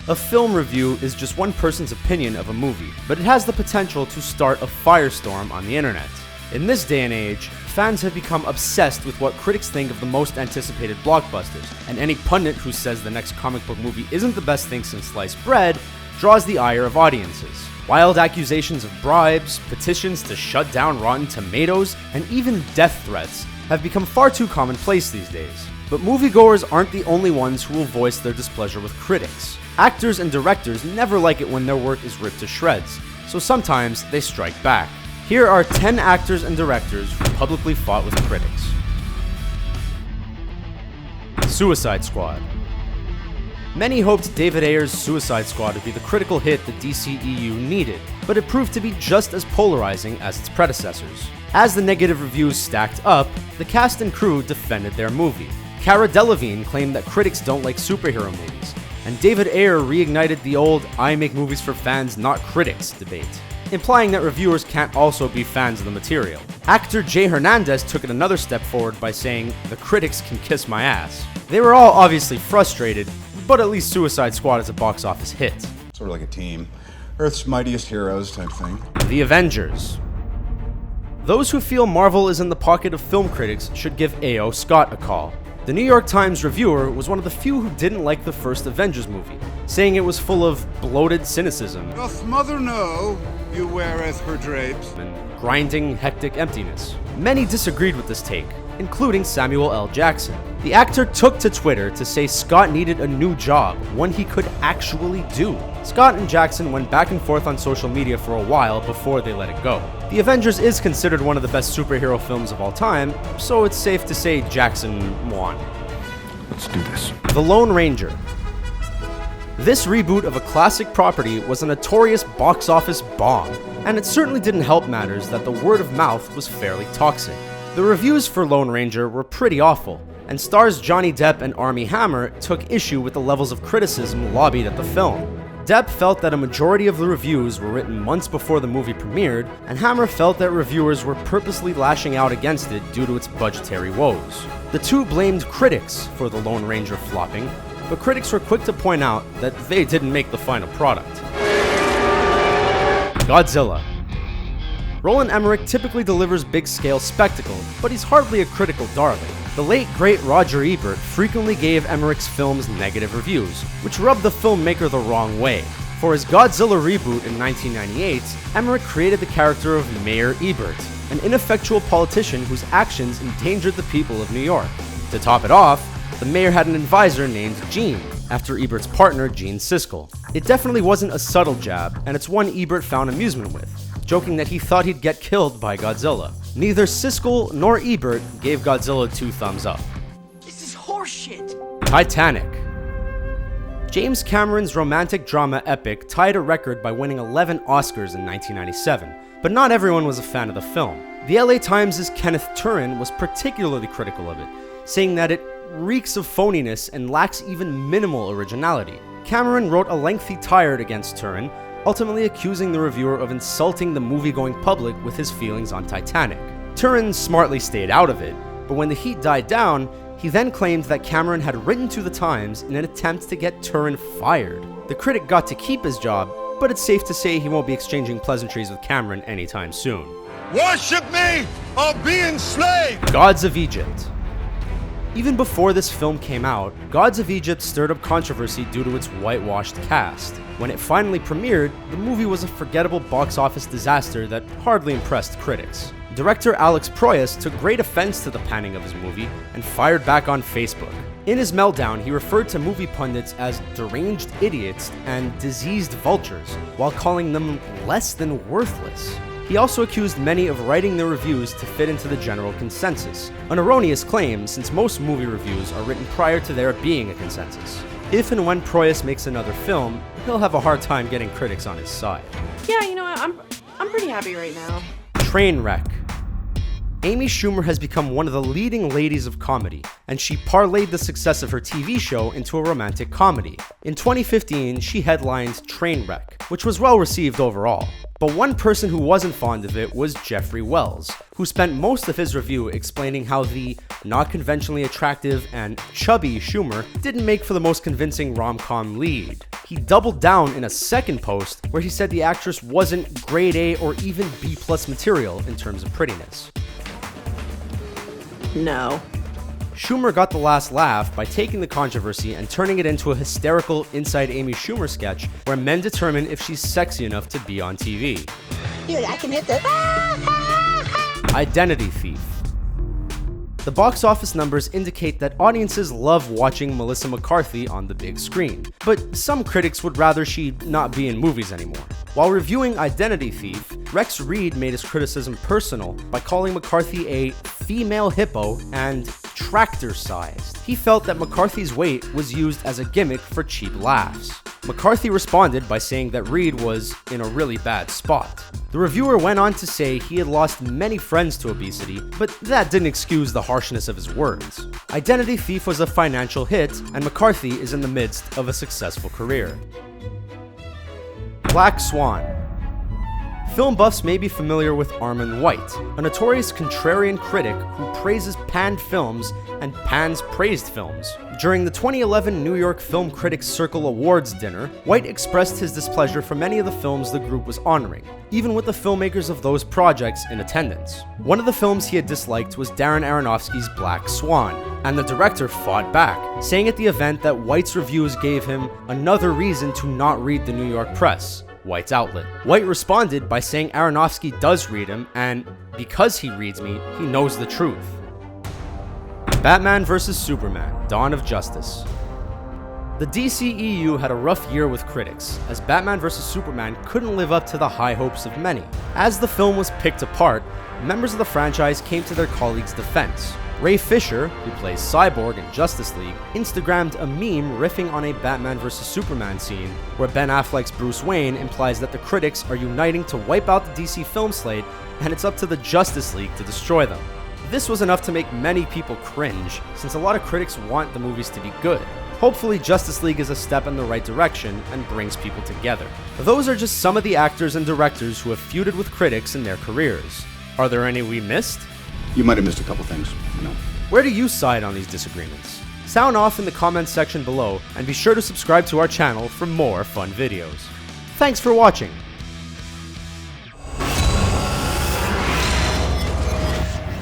A film review is just one person's opinion of a movie, but it has the potential to start a firestorm on the internet. In this day and age, fans have become obsessed with what critics think of the most anticipated blockbusters, and any pundit who says the next comic book movie isn't the best thing since sliced bread draws the ire of audiences. Wild accusations of bribes, petitions to shut down Rotten Tomatoes, and even death threats have become far too commonplace these days. But moviegoers aren't the only ones who will voice their displeasure with critics. Actors and directors never like it when their work is ripped to shreds, so sometimes they strike back. Here are 10 actors and directors who publicly fought with critics. Suicide Squad. Many hoped David Ayer's Suicide Squad would be the critical hit the DCEU needed, but it proved to be just as polarizing as its predecessors. As the negative reviews stacked up, the cast and crew defended their movie. Cara Delevingne claimed that critics don't like superhero movies, and David Ayer reignited the old "I make movies for fans, not critics" debate, implying that reviewers can't also be fans of the material. Actor Jay Hernandez took it another step forward by saying, "The critics can kiss my ass." They were all obviously frustrated, but at least Suicide Squad is a box office hit. Sort of like a team. Earth's mightiest heroes type thing. The Avengers. Those who feel Marvel is in the pocket of film critics should give A.O. Scott a call. The New York Times reviewer was one of the few who didn't like the first Avengers movie, saying it was full of bloated cynicism Doth mother know you weareth her drapes? and grinding, hectic emptiness. Many disagreed with this take, including Samuel L. Jackson. The actor took to Twitter to say Scott needed a new job, one he could actually do. Scott and Jackson went back and forth on social media for a while before they let it go. The Avengers is considered one of the best superhero films of all time, so it's safe to say Jackson won. Let's do this. The Lone Ranger. This reboot of a classic property was a notorious box office bomb, and it certainly didn't help matters that the word of mouth was fairly toxic. The reviews for Lone Ranger were pretty awful, and stars Johnny Depp and Armie Hammer took issue with the levels of criticism lobbied at the film. Depp felt that a majority of the reviews were written months before the movie premiered, and Hammer felt that reviewers were purposely lashing out against it due to its budgetary woes. The two blamed critics for the Lone Ranger flopping, but critics were quick to point out that they didn't make the final product. Godzilla. Roland Emmerich typically delivers big-scale spectacle, but he's hardly a critical darling. The late great Roger Ebert frequently gave Emmerich's films negative reviews, which rubbed the filmmaker the wrong way. For his Godzilla reboot in 1998, Emmerich created the character of Mayor Ebert, an ineffectual politician whose actions endangered the people of New York. To top it off, the mayor had an advisor named Gene, after Ebert's partner Gene Siskel. It definitely wasn't a subtle jab, and it's one Ebert found amusement with, joking that he thought he'd get killed by Godzilla. Neither Siskel nor Ebert gave Godzilla 2 thumbs up. This is horseshit! Titanic. James Cameron's romantic drama epic tied a record by winning 11 Oscars in 1997, but not everyone was a fan of the film. The LA Times' Kenneth Turin was particularly critical of it, saying that it reeks of phoniness and lacks even minimal originality. Cameron wrote a lengthy tirade against Turin, ultimately accusing the reviewer of insulting the movie-going public with his feelings on Titanic. Turin smartly stayed out of it, but when the heat died down, he then claimed that Cameron had written to the Times in an attempt to get Turin fired. The critic got to keep his job, but it's safe to say he won't be exchanging pleasantries with Cameron anytime soon. Worship me or be enslaved! Gods of Egypt. Even before this film came out, Gods of Egypt stirred up controversy due to its whitewashed cast. When it finally premiered, the movie was a forgettable box office disaster that hardly impressed critics. Director Alex Proyas took great offense to the panning of his movie and fired back on Facebook. In his meltdown, he referred to movie pundits as deranged idiots and diseased vultures, while calling them less than worthless. He also accused many of writing their reviews to fit into the general consensus, an erroneous claim since most movie reviews are written prior to there being a consensus. If and when Proyas makes another film, he'll have a hard time getting critics on his side. Yeah, you know what? I'm pretty happy right now. Trainwreck. Amy Schumer has become one of the leading ladies of comedy, and she parlayed the success of her TV show into a romantic comedy. In 2015, she headlined Trainwreck, which was well received overall. But one person who wasn't fond of it was Jeffrey Wells, who spent most of his review explaining how the not conventionally attractive and chubby Schumer didn't make for the most convincing rom-com lead. He doubled down in a second post where he said the actress wasn't grade A or even B+ material in terms of prettiness. No. Schumer got the last laugh by taking the controversy and turning it into a hysterical Inside Amy Schumer sketch where men determine if she's sexy enough to be on TV. Dude, I can hit the... Identity Thief. The box office numbers indicate that audiences love watching Melissa McCarthy on the big screen, but some critics would rather she not be in movies anymore. While reviewing Identity Thief, Rex Reed made his criticism personal by calling McCarthy a female hippo and tractor-sized. He felt that McCarthy's weight was used as a gimmick for cheap laughs. McCarthy responded by saying that Reed was in a really bad spot. The reviewer went on to say he had lost many friends to obesity, but that didn't excuse the harshness of his words. Identity Thief was a financial hit, and McCarthy is in the midst of a successful career. Black Swan. Film buffs may be familiar with Armond White, a notorious contrarian critic who praises panned films and pans praised films. During the 2011 New York Film Critics Circle Awards dinner, White expressed his displeasure for many of the films the group was honoring, even with the filmmakers of those projects in attendance. One of the films he had disliked was Darren Aronofsky's Black Swan, and the director fought back, saying at the event that White's reviews gave him another reason to not read the New York press, White's outlet. White responded by saying Aronofsky does read him, and because he reads me, he knows the truth. Batman vs. Superman: Dawn of Justice. The DCEU had a rough year with critics, as Batman vs. Superman couldn't live up to the high hopes of many. As the film was picked apart, members of the franchise came to their colleagues' defense. Ray Fisher, who plays Cyborg in Justice League, Instagrammed a meme riffing on a Batman vs. Superman scene, where Ben Affleck's Bruce Wayne implies that the critics are uniting to wipe out the DC film slate, and it's up to the Justice League to destroy them. This was enough to make many people cringe, since a lot of critics want the movies to be good. Hopefully, Justice League is a step in the right direction and brings people together. Those are just some of the actors and directors who have feuded with critics in their careers. Are there any we missed? You might have missed a couple things, you know. Where do you side on these disagreements? Sound off in the comments section below, and be sure to subscribe to our channel for more fun videos. Thanks for watching!